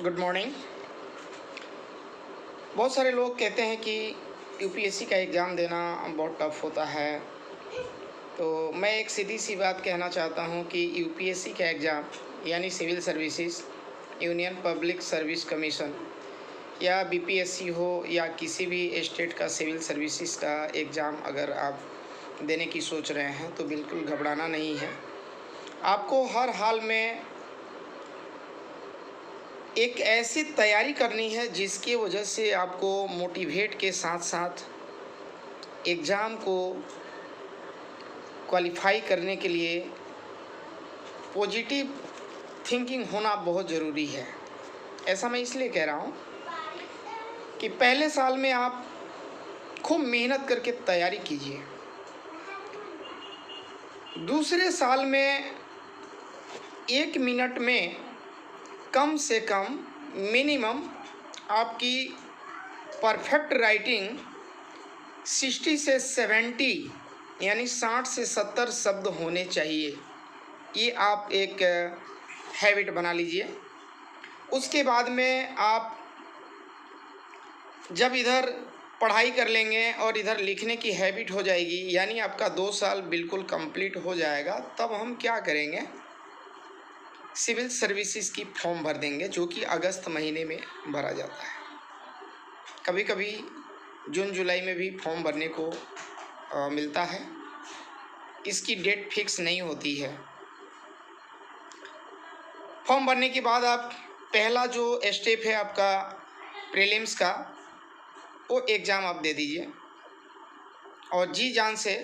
Good morning. बहुत सारे लोग कहते हैं कि यूपीएससी का एग्ज़ाम देना बहुत टफ होता है। तो मैं एक सीधी सी बात कहना चाहता हूँ कि यूपीएससी का एग्ज़ाम यानी civil services union public service commission या बीपीएससी हो या किसी भी स्टेट का सिविल सर्विसेज का एग्ज़ाम अगर आप देने की सोच रहे हैं तो बिल्कुल घबराना नहीं है। आपको हर हाल में एक ऐसी तैयारी करनी है जिसकी वजह से आपको मोटिवेट के साथ साथ एग्ज़ाम को क्वालिफाई करने के लिए पॉजिटिव थिंकिंग होना बहुत ज़रूरी है। ऐसा मैं इसलिए कह रहा हूँ कि पहले साल में आप खूब मेहनत करके तैयारी कीजिए। दूसरे साल में 1 मिनट में कम से कम मिनिमम आपकी परफेक्ट राइटिंग 60 से 70 यानी 60 से 70 शब्द होने चाहिए। ये आप एक हैबिट बना लीजिए। उसके बाद में आप जब इधर पढ़ाई कर लेंगे और इधर लिखने की हैबिट हो जाएगी, यानी आपका 2 साल बिल्कुल कंप्लीट हो जाएगा, तब हम क्या करेंगे, सिविल सर्विसेज की फॉर्म भर देंगे, जो कि अगस्त महीने में भरा जाता है। कभी कभी जून जुलाई में भी फॉर्म भरने को मिलता है। इसकी डेट फिक्स नहीं होती है। फॉर्म भरने के बाद आप पहला जो स्टेप है आपका प्रीलिम्स का, वो एग्ज़ाम आप दे दीजिए और जी जान से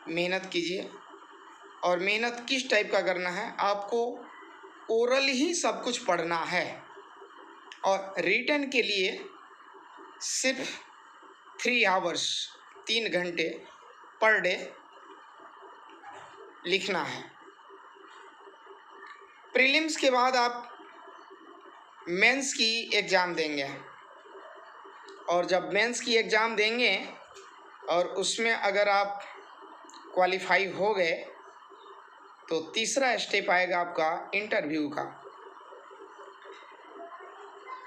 मेहनत कीजिए। और मेहनत किस टाइप का करना है, आपको ओरल ही सब कुछ पढ़ना है और रिटन के लिए सिर्फ 3 आवर्स 3 घंटे पर डे लिखना है। प्रीलिम्स के बाद आप मेंस की एग्ज़ाम देंगे और जब मेंस की एग्ज़ाम देंगे और उसमें अगर आप क्वालिफाई हो गए तो तीसरा स्टेप आएगा आपका इंटरव्यू का।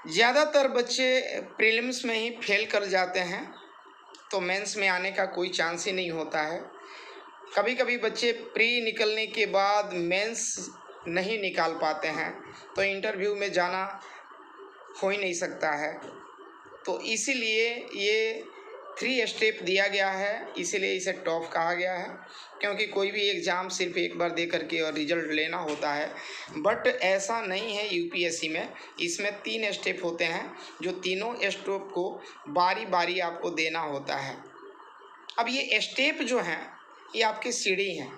ज़्यादातर बच्चे प्रीलिम्स में ही फेल कर जाते हैं, तो मेंस में आने का कोई चांस ही नहीं होता है। कभी कभी बच्चे प्री निकलने के बाद मेंस नहीं निकाल पाते हैं, तो इंटरव्यू में जाना हो ही नहीं सकता है। तो इसीलिए ये 3 स्टेप दिया गया है, इसीलिए इसे टॉप कहा गया है, क्योंकि कोई भी एग्ज़ाम सिर्फ एक बार दे करके और रिजल्ट लेना होता है। बट ऐसा नहीं है यूपीएससी में। इसमें 3 स्टेप होते हैं, जो तीनों स्टेप को बारी बारी आपको देना होता है। अब ये स्टेप जो हैं ये आपकी सीढ़ी हैं।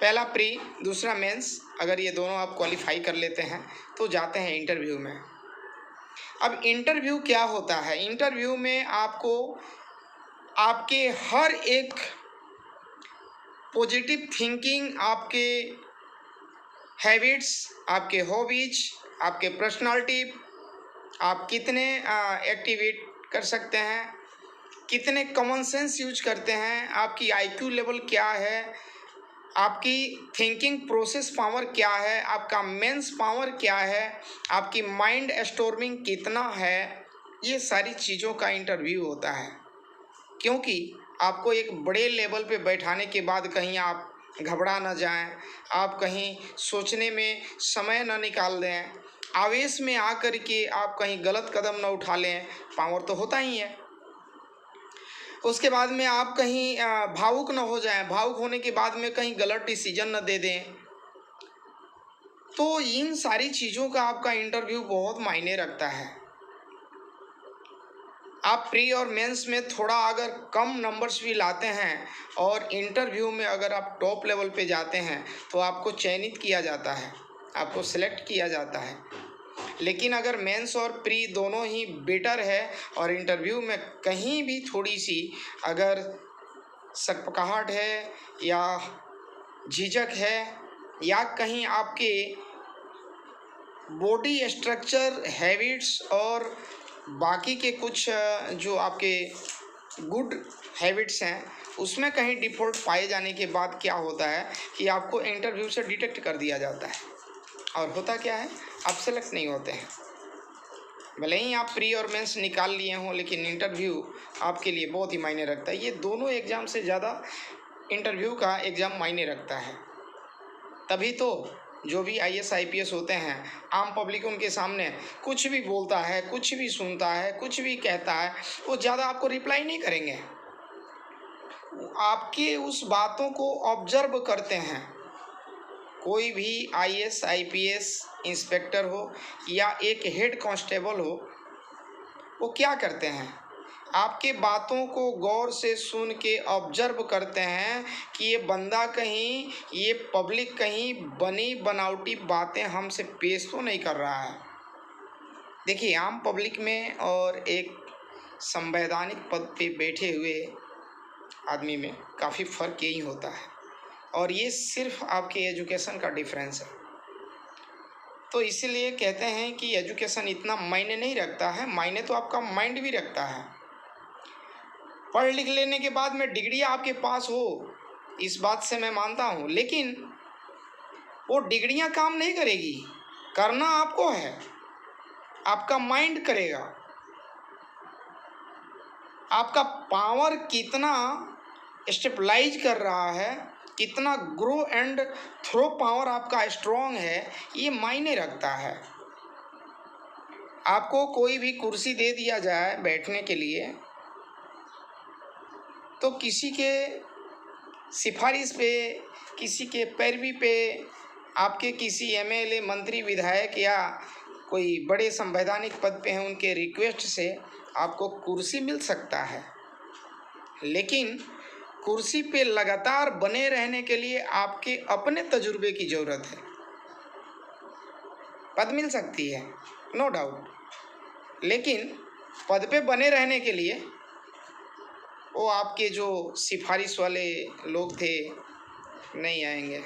पहला प्री, दूसरा मेंस। अगर ये दोनों आप क्वालिफाई कर लेते हैं तो जाते हैं इंटरव्यू में। अब इंटरव्यू क्या होता है, इंटरव्यू में आपको आपके हर एक पॉजिटिव थिंकिंग, आपके हैबिट्स, आपके हॉबीज, आपके पर्सनालिटी, आप कितने एक्टिवेट कर सकते हैं, कितने कॉमन सेंस यूज करते हैं, आपकी आईक्यू लेवल क्या है, आपकी थिंकिंग प्रोसेस पावर क्या है, आपका मेंस पावर क्या है, आपकी माइंड स्टोर्मिंग कितना है, ये सारी चीज़ों का इंटरव्यू होता है। क्योंकि आपको एक बड़े लेवल पे बैठाने के बाद कहीं आप घबरा ना जाएं, आप कहीं सोचने में समय ना निकाल दें, आवेश में आकर के आप कहीं गलत कदम ना उठा लें, पावर तो होता ही है। उसके बाद में आप कहीं भावुक न हो जाएं, भावुक होने के बाद में कहीं गलत डिसीजन न दे दें। तो इन सारी चीज़ों का आपका इंटरव्यू बहुत मायने रखता है। आप प्री और मेंस में थोड़ा अगर कम नंबर्स भी लाते हैं और इंटरव्यू में अगर आप टॉप लेवल पे जाते हैं तो आपको चयनित किया जाता है, आपको सिलेक्ट किया जाता है। लेकिन अगर मेंस और प्री दोनों ही बेटर है और इंटरव्यू में कहीं भी थोड़ी सी अगर सकपकाहट है या झिझक है या कहीं आपके बॉडी स्ट्रक्चर, हैबिट्स और बाकी के कुछ जो आपके गुड हैबिट्स हैं उसमें कहीं डिफ़ॉल्ट पाए जाने के बाद क्या होता है कि आपको इंटरव्यू से डिटेक्ट कर दिया जाता है। और होता क्या है, आप सेलेक्ट नहीं होते हैं। भले ही आप प्री और मेंस निकाल लिए हों, लेकिन इंटरव्यू आपके लिए बहुत ही मायने रखता है। ये दोनों एग्ज़ाम से ज़्यादा इंटरव्यू का एग्ज़ाम मायने रखता है। तभी तो जो भी IAS IPS होते हैं, आम पब्लिक उनके सामने कुछ भी बोलता है, कुछ भी सुनता है, कुछ भी कहता है, वो ज़्यादा आपको रिप्लाई नहीं करेंगे। आपके उस बातों को ऑब्जर्व करते हैं। कोई भी IAS IPS इंस्पेक्टर हो या एक हेड कांस्टेबल हो, वो क्या करते हैं, आपके बातों को गौर से सुन के ऑब्जर्व करते हैं कि ये बंदा कहीं, ये पब्लिक कहीं बनी बनावटी बातें हमसे पेश तो नहीं कर रहा है। देखिए, आम पब्लिक में और एक संवैधानिक पद पे बैठे हुए आदमी में काफ़ी फ़र्क यही होता है, और ये सिर्फ आपके एजुकेशन का डिफरेंस है। तो इसीलिए कहते हैं कि एजुकेशन इतना मायने नहीं रखता है, मायने तो आपका माइंड भी रखता है। पढ़ लिख लेने के बाद में डिग्री आपके पास हो, इस बात से मैं मानता हूँ, लेकिन वो डिग्रियाँ काम नहीं करेगी। करना आपको है, आपका माइंड करेगा। आपका पावर कितना स्टेबलाइज कर रहा है, कितना ग्रो एंड थ्रो पावर आपका स्ट्रॉन्ग है, ये मायने रखता है। आपको कोई भी कुर्सी दे दिया जाए बैठने के लिए, तो किसी के सिफारिश पे, किसी के पैरवी पे, आपके किसी MLA, मंत्री, विधायक या कोई बड़े संवैधानिक पद पे हैं, उनके रिक्वेस्ट से आपको कुर्सी मिल सकता है। लेकिन कुर्सी पे लगातार बने रहने के लिए आपके अपने तजुर्बे की ज़रूरत है। पद मिल सकती है, नो डाउट, लेकिन पद पे बने रहने के लिए वो आपके जो सिफारिश वाले लोग थे नहीं आएंगे,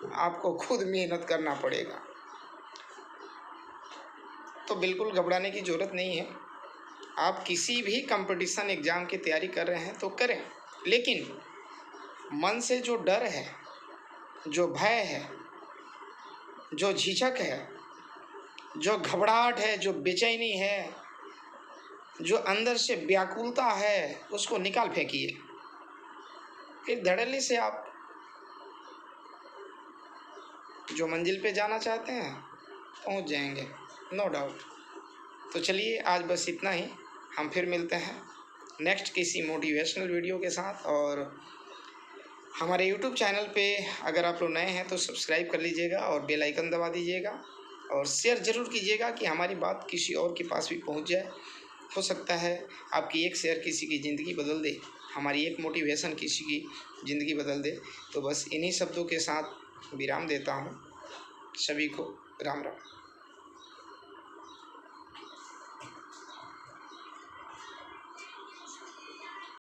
आपको खुद मेहनत करना पड़ेगा। तो बिल्कुल घबराने की ज़रूरत नहीं है। आप किसी भी कंपटीशन एग्ज़ाम की तैयारी कर रहे हैं तो करें, लेकिन मन से जो डर है, जो भय है, जो झिझक है, जो घबराहट है, जो बेचैनी है, जो अंदर से व्याकुलता है, उसको निकाल फेंकिए। फिर धड़ल्ले से आप जो मंजिल पे जाना चाहते हैं पहुंच जाएंगे, नो डाउट। तो चलिए, आज बस इतना ही। हम फिर मिलते हैं नेक्स्ट किसी मोटिवेशनल वीडियो के साथ। और हमारे YouTube चैनल पे अगर आप लोग नए हैं तो सब्सक्राइब कर लीजिएगा और बेल आइकन दबा दीजिएगा, और शेयर ज़रूर कीजिएगा कि हमारी बात किसी और के पास भी पहुंच जाए। हो सकता है आपकी एक शेयर किसी की ज़िंदगी बदल दे, हमारी एक मोटिवेशन किसी की ज़िंदगी बदल दे। तो बस इन्हीं शब्दों के साथ विराम देता हूँ। सभी को राम राम।